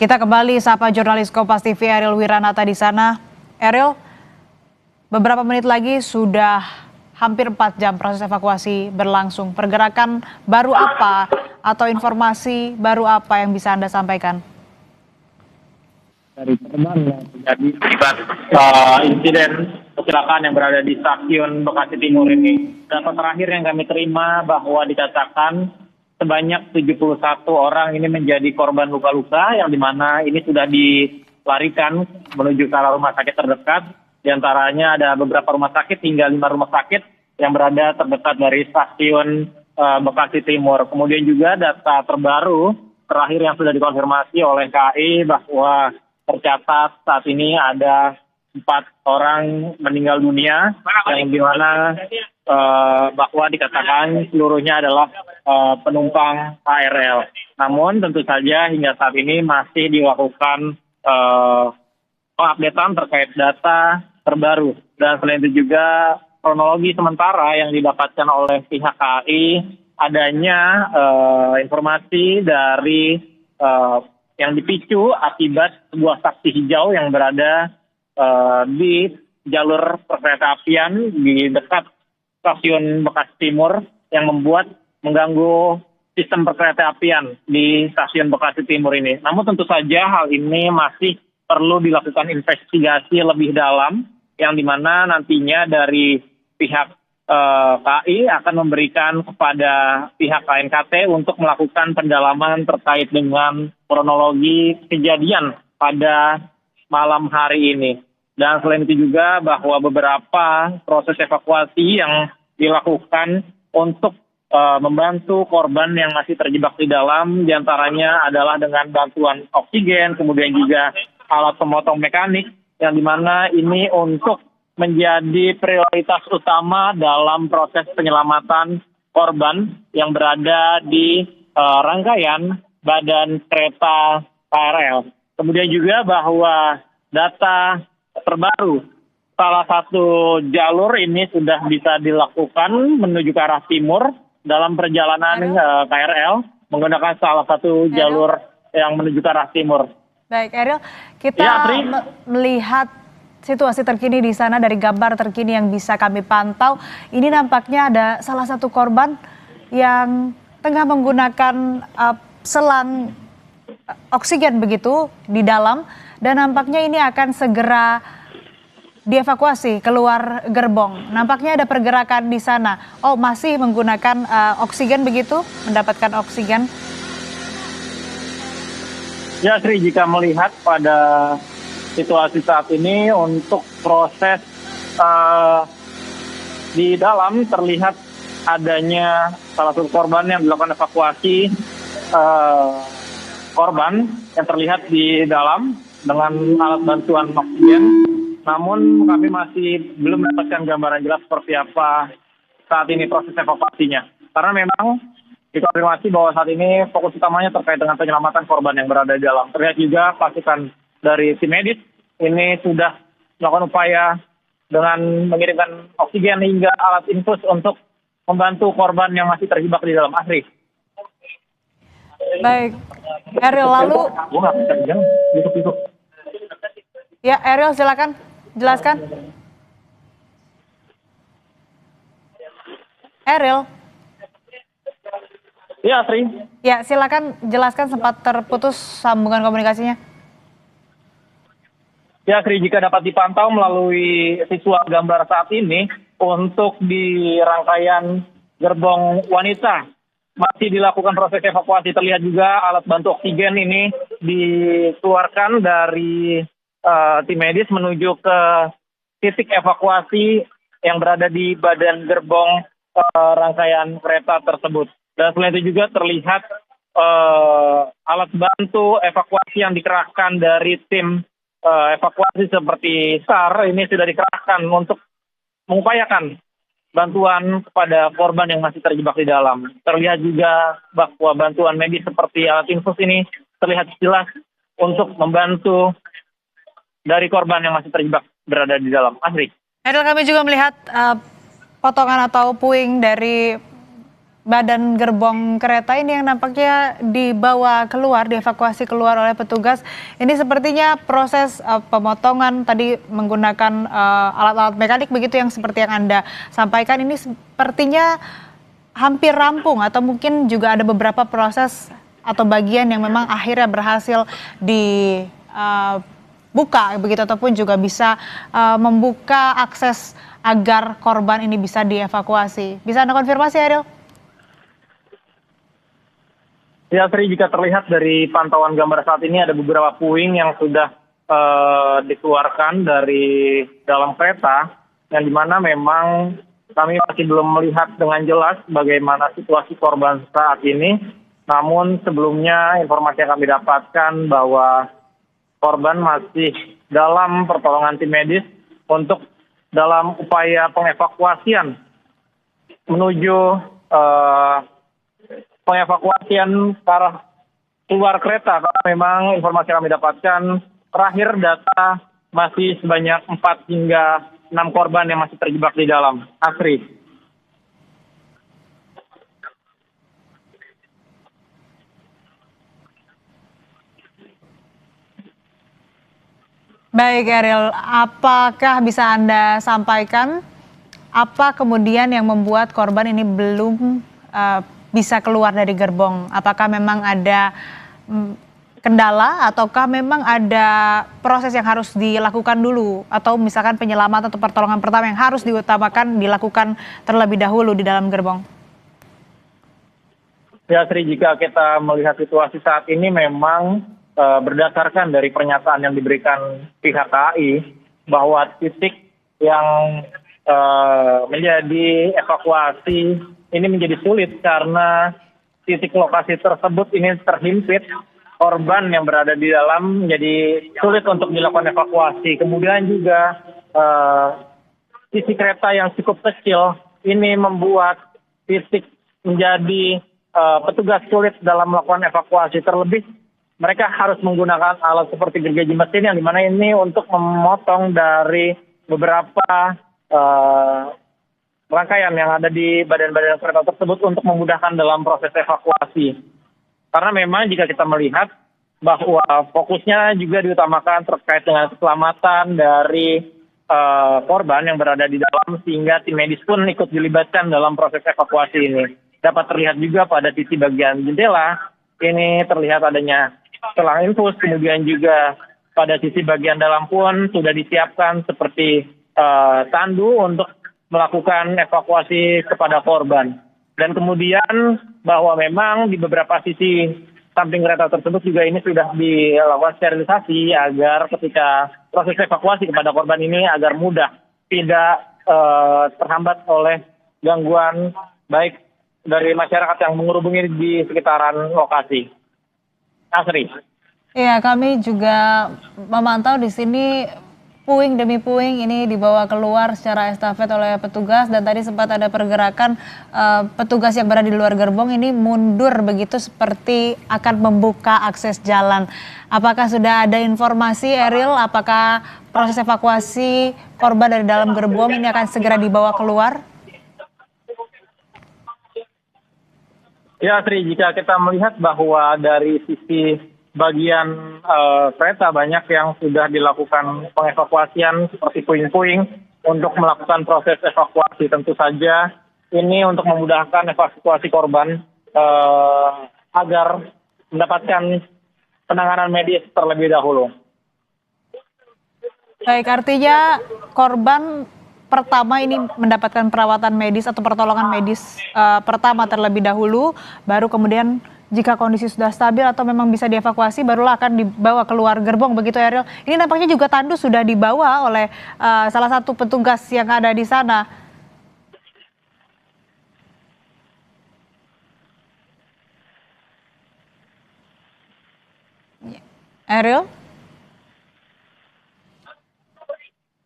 Kita kembali sapa jurnalis Kompas TV Ariel Wiranata di sana. Ariel, beberapa menit lagi sudah hampir 4 jam proses evakuasi berlangsung. Pergerakan baru apa atau informasi baru apa yang bisa Anda sampaikan? Dari korban yang terjadi akibat insiden kecelakaan yang berada di stasiun Bekasi Timur ini. Data terakhir yang kami terima bahwa dikatakan sebanyak 71 orang ini menjadi korban luka-luka yang dimana ini sudah dilarikan menuju ke arah rumah sakit terdekat. Di antaranya ada beberapa rumah sakit hingga 5 rumah sakit yang berada terdekat dari stasiun Bekasi Timur. Kemudian juga data terbaru terakhir yang sudah dikonfirmasi oleh KAI bahwa tercatat saat ini ada 4 orang meninggal dunia yang dimana bahwa dikatakan seluruhnya adalah penumpang KRL. Namun tentu saja hingga saat ini masih dilakukan pengupdatean terkait data terbaru. Dan selain itu juga kronologi sementara yang didapatkan oleh pihak KAI adanya informasi dari yang dipicu akibat sebuah saksi hijau yang berada di jalur perkereta apian di dekat stasiun Bekasi Timur yang membuat mengganggu sistem perkereta apian di stasiun Bekasi Timur ini. Namun tentu saja hal ini masih perlu dilakukan investigasi lebih dalam yang dimana nantinya dari pihak KAI akan memberikan kepada pihak KNKT untuk melakukan pendalaman terkait dengan kronologi kejadian pada malam hari ini. Dan selain itu juga bahwa beberapa proses evakuasi yang dilakukan untuk membantu korban yang masih terjebak di dalam, diantaranya adalah dengan bantuan oksigen, kemudian juga alat pemotong mekanik, yang dimana ini untuk menjadi prioritas utama dalam proses penyelamatan korban yang berada di rangkaian badan kereta KRL. Kemudian juga bahwa data terbaru, salah satu jalur ini sudah bisa dilakukan menuju ke arah timur dalam perjalanan KRL menggunakan salah satu jalur yang menuju ke arah timur. Baik, Ariel, kita melihat situasi terkini di sana dari gambar terkini yang bisa kami pantau. Ini nampaknya ada salah satu korban yang tengah menggunakan selang oksigen begitu di dalam dan nampaknya ini akan segera dievakuasi keluar gerbong. Nampaknya ada pergerakan di sana. Oh, masih menggunakan oksigen begitu, mendapatkan oksigen. Ya, Sri, jika melihat pada situasi saat ini untuk proses di dalam terlihat adanya salah satu korban yang dilakukan evakuasi korban yang terlihat di dalam dengan alat bantuan oksigen. Namun kami masih belum mendapatkan gambaran jelas seperti apa saat ini proses evakuasinya. Karena memang dikonfirmasi bahwa saat ini fokus utamanya terkait dengan penyelamatan korban yang berada di dalam. Terlihat juga pasukan dari tim medis ini sudah melakukan upaya dengan mengirimkan oksigen hingga alat infus untuk membantu korban yang masih terjebak di dalam. Asri. Baik, Ariel, lalu ya, Ariel silakan jelaskan. Ariel. Ya, Asri. Ya, silakan jelaskan, sempat terputus sambungan komunikasinya. Ya, Sri, jika dapat dipantau melalui visual gambar saat ini, untuk di rangkaian gerbong wanita masih dilakukan proses evakuasi. Terlihat juga alat bantu oksigen ini dikeluarkan dari tim medis menuju ke titik evakuasi yang berada di badan gerbong rangkaian kereta tersebut. Dan selain itu juga terlihat alat bantu evakuasi yang dikerahkan dari tim evakuasi seperti SAR ini sudah dikerahkan untuk mengupayakan bantuan kepada korban yang masih terjebak di dalam. Terlihat juga bahwa bantuan medis seperti alat infus ini terlihat jelas untuk membantu dari korban yang masih terjebak berada di dalam. Asri. Ariel, kami juga melihat potongan atau puing dari badan gerbong kereta ini yang nampaknya dibawa keluar, dievakuasi keluar oleh petugas. Ini sepertinya proses pemotongan tadi menggunakan alat-alat mekanik begitu yang seperti yang Anda sampaikan, ini sepertinya hampir rampung atau mungkin juga ada beberapa proses atau bagian yang memang akhirnya berhasil dibuka begitu ataupun juga bisa membuka akses agar korban ini bisa dievakuasi. Bisa Anda konfirmasi, Ariel? Ya, Sri, jika terlihat dari pantauan gambar saat ini ada beberapa puing yang sudah dikeluarkan dari dalam kereta, yang dimana memang kami masih belum melihat dengan jelas bagaimana situasi korban saat ini. Namun sebelumnya informasi yang kami dapatkan bahwa korban masih dalam pertolongan tim medis untuk dalam upaya pengevakuasian menuju pengevakuasian ke arah keluar kereta, karena memang informasi yang kami dapatkan terakhir data masih sebanyak 4 hingga 6 korban yang masih terjebak di dalam. Asri. Baik, Ariel, apakah bisa Anda sampaikan apa kemudian yang membuat korban ini belum bisa keluar dari gerbong? Apakah memang ada kendala ataukah memang ada proses yang harus dilakukan dulu, atau misalkan penyelamatan atau pertolongan pertama yang harus diutamakan dilakukan terlebih dahulu di dalam gerbong? Ya, Sri, jika kita melihat situasi saat ini memang berdasarkan dari pernyataan yang diberikan pihak KAI bahwa titik yang menjadi evakuasi ini menjadi sulit karena titik lokasi tersebut ini terhimpit, korban yang berada di dalam menjadi sulit untuk dilakukan evakuasi. Kemudian juga sisi kereta yang cukup kecil ini membuat titik menjadi petugas sulit dalam melakukan evakuasi. Terlebih mereka harus menggunakan alat seperti gergaji mesin yang dimana ini untuk memotong dari beberapa rangkaian yang ada di badan-badan kereta tersebut untuk memudahkan dalam proses evakuasi. Karena memang jika kita melihat bahwa fokusnya juga diutamakan terkait dengan keselamatan dari korban yang berada di dalam, sehingga tim medis pun ikut dilibatkan dalam proses evakuasi ini. Dapat terlihat juga pada sisi bagian jendela, ini terlihat adanya selang infus, kemudian juga pada sisi bagian dalam pun sudah disiapkan seperti tandu untuk melakukan evakuasi kepada korban. Dan kemudian bahwa memang di beberapa sisi samping kereta tersebut juga ini sudah dilakukan sterilisasi agar ketika proses evakuasi kepada korban ini agar mudah, tidak terhambat oleh gangguan baik dari masyarakat yang menghubungi di sekitaran lokasi. Asri. Iya, kami juga memantau di sini puing demi puing ini dibawa keluar secara estafet oleh petugas, dan tadi sempat ada pergerakan petugas yang berada di luar gerbong ini mundur begitu seperti akan membuka akses jalan. Apakah sudah ada informasi, Ariel, apakah proses evakuasi korban dari dalam gerbong ini akan segera dibawa keluar? Ya, Sri, jika kita melihat bahwa dari sisi bagian kereta banyak yang sudah dilakukan pengevakuasian seperti puing-puing untuk melakukan proses evakuasi. Tentu saja ini untuk memudahkan evakuasi korban agar mendapatkan penanganan medis terlebih dahulu. Baik, artinya korban pertama ini mendapatkan perawatan medis atau pertolongan medis pertama terlebih dahulu, baru kemudian jika kondisi sudah stabil atau memang bisa dievakuasi barulah akan dibawa keluar gerbong begitu, Ariel. Ini nampaknya juga tandu sudah dibawa oleh salah satu petugas yang ada di sana. Ariel?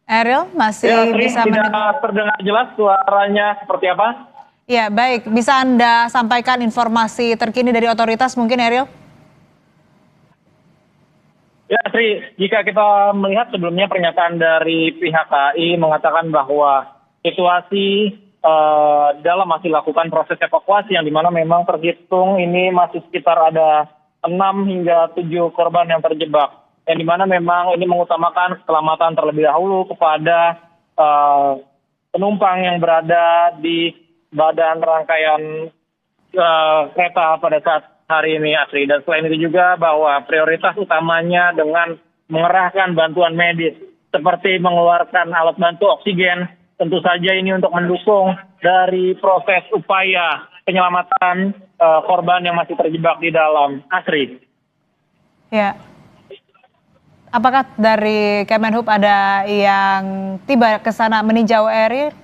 Ariel masih bisa mendengar? Tidak terdengar jelas suaranya seperti apa? Ya, baik. Bisa Anda sampaikan informasi terkini dari otoritas mungkin, Ariel? Ya, Sri, jika kita melihat sebelumnya pernyataan dari pihak KAI mengatakan bahwa situasi dalam masih lakukan proses evakuasi yang dimana memang terhitung ini masih sekitar ada 6 hingga 7 korban yang terjebak. Yang dimana memang ini mengutamakan keselamatan terlebih dahulu kepada penumpang yang berada di badan rangkaian kereta pada saat hari ini, Asri. Dan selain itu juga bahwa prioritas utamanya dengan mengerahkan bantuan medis seperti mengeluarkan alat bantu oksigen, tentu saja ini untuk mendukung dari proses upaya penyelamatan korban yang masih terjebak di dalam, Asri. Ya. Apakah dari Kemenhub ada yang tiba ke sana meninjau Eril?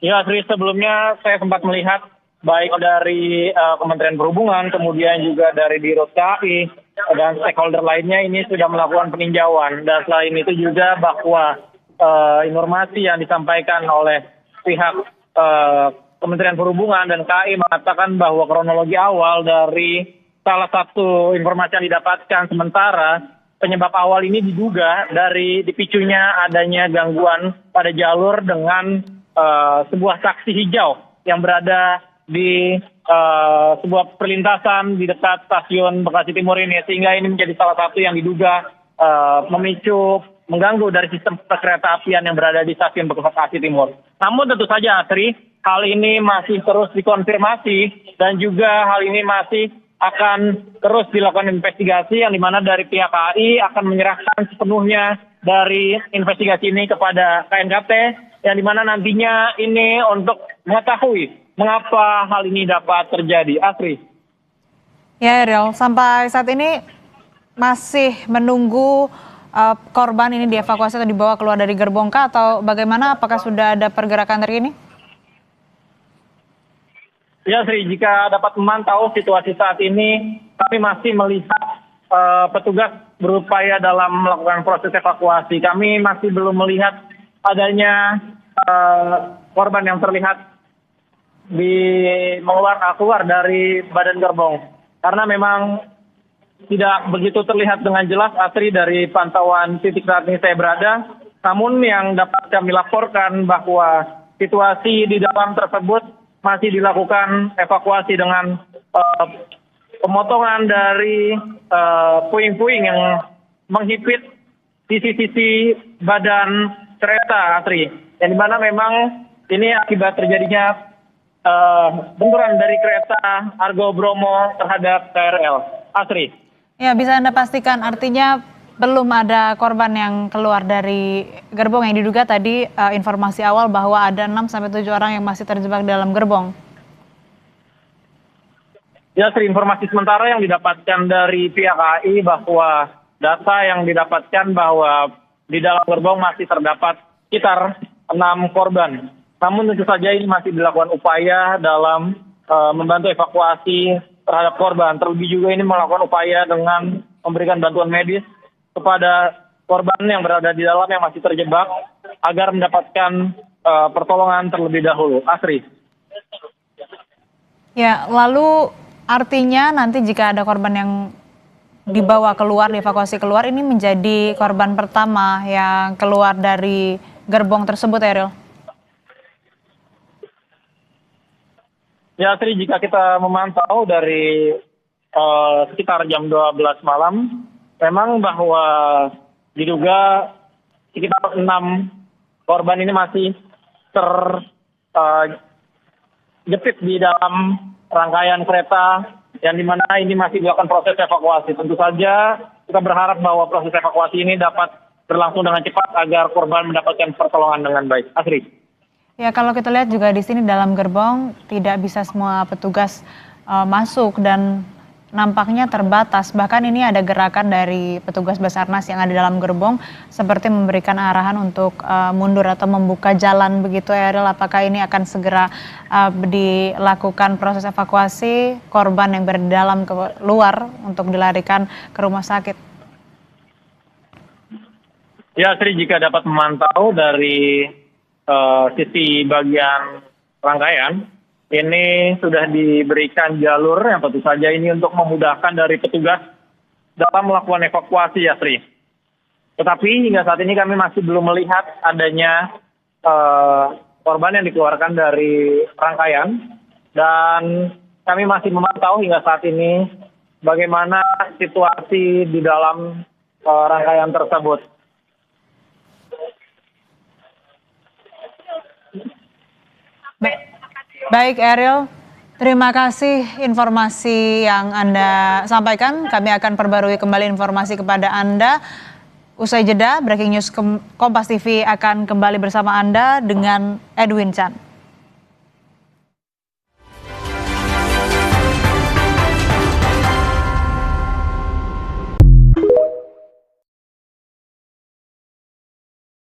Ya, Asri, sebelumnya saya sempat melihat baik dari Kementerian Perhubungan, kemudian juga dari Dirut KAI, dan stakeholder lainnya ini sudah melakukan peninjauan. Dan selain itu juga bahwa informasi yang disampaikan oleh pihak Kementerian Perhubungan dan KAI mengatakan bahwa kronologi awal dari salah satu informasi yang didapatkan sementara, penyebab awal ini diduga dari dipicunya adanya gangguan pada jalur dengan sebuah taksi hijau yang berada di sebuah perlintasan di dekat stasiun Bekasi Timur ini, sehingga ini menjadi salah satu yang diduga memicu mengganggu dari sistem kereta apian yang berada di stasiun Bekasi Timur. Namun tentu saja, Asri, hal ini masih terus dikonfirmasi dan juga hal ini masih akan terus dilakukan investigasi, yang dimana dari pihak KAI akan menyerahkan sepenuhnya dari investigasi ini kepada KNKT, yang dimana nantinya ini untuk mengetahui mengapa hal ini dapat terjadi, Asri. Ya, Eril, sampai saat ini masih menunggu korban ini dievakuasi atau dibawa keluar dari gerbong kah, atau bagaimana? Apakah sudah ada pergerakan terkini? Ya, Sri, jika dapat memantau situasi saat ini, kami masih melihat petugas berupaya dalam melakukan proses evakuasi. Kami masih belum melihat adanya korban yang terlihat keluar dari badan gerbong. Karena memang tidak begitu terlihat dengan jelas, Asri, dari pantauan titik saat ini saya berada. Namun yang dapat kami laporkan bahwa situasi di dalam tersebut masih dilakukan evakuasi dengan pemotongan dari puing-puing yang menghimpit sisi-sisi badan kereta, Asri. Yang dimana memang ini akibat terjadinya benturan dari kereta Argo Bromo terhadap KRL, Asri. Ya, bisa Anda pastikan artinya belum ada korban yang keluar dari gerbong yang diduga tadi informasi awal bahwa ada 6-7 orang yang masih terjebak dalam gerbong. Ya, Sri, informasi sementara yang didapatkan dari pihak KAI bahwa data yang didapatkan bahwa di dalam gerbong masih terdapat sekitar 6 korban. Namun tentu saja ini masih dilakukan upaya dalam membantu evakuasi terhadap korban. Terlebih juga ini melakukan upaya dengan memberikan bantuan medis kepada korban yang berada di dalam yang masih terjebak agar mendapatkan pertolongan terlebih dahulu. Asri. Ya, lalu artinya nanti jika ada korban yang dibawa keluar, dievakuasi keluar, ini menjadi korban pertama yang keluar dari gerbong tersebut, Eril? Ya, Asri, jika kita memantau dari sekitar jam 12 malam, memang bahwa diduga sekitar 6 korban ini masih terjepit di dalam rangkaian kereta yang dimana ini masih dilakukan proses evakuasi. Tentu saja kita berharap bahwa proses evakuasi ini dapat berlangsung dengan cepat agar korban mendapatkan pertolongan dengan baik. Asri. Ya, kalau kita lihat juga di sini dalam gerbong tidak bisa semua petugas masuk dan nampaknya terbatas. Bahkan ini ada gerakan dari petugas Basarnas yang ada dalam gerbong seperti memberikan arahan untuk mundur atau membuka jalan begitu, Eril. Apakah ini akan segera dilakukan proses evakuasi korban yang berada di dalam keluar untuk dilarikan ke rumah sakit? Ya, Sri, jika dapat memantau dari sisi bagian rangkaian, ini sudah diberikan jalur yang tentu saja ini untuk memudahkan dari petugas dalam melakukan evakuasi, ya, Sri. Tetapi hingga saat ini kami masih belum melihat adanya korban yang dikeluarkan dari rangkaian, dan kami masih memantau hingga saat ini bagaimana situasi di dalam rangkaian tersebut. Baik Ariel, terima kasih informasi yang Anda sampaikan. Kami akan perbarui kembali informasi kepada Anda. Usai jeda, Breaking News Kompas TV akan kembali bersama Anda dengan Edwin Chan.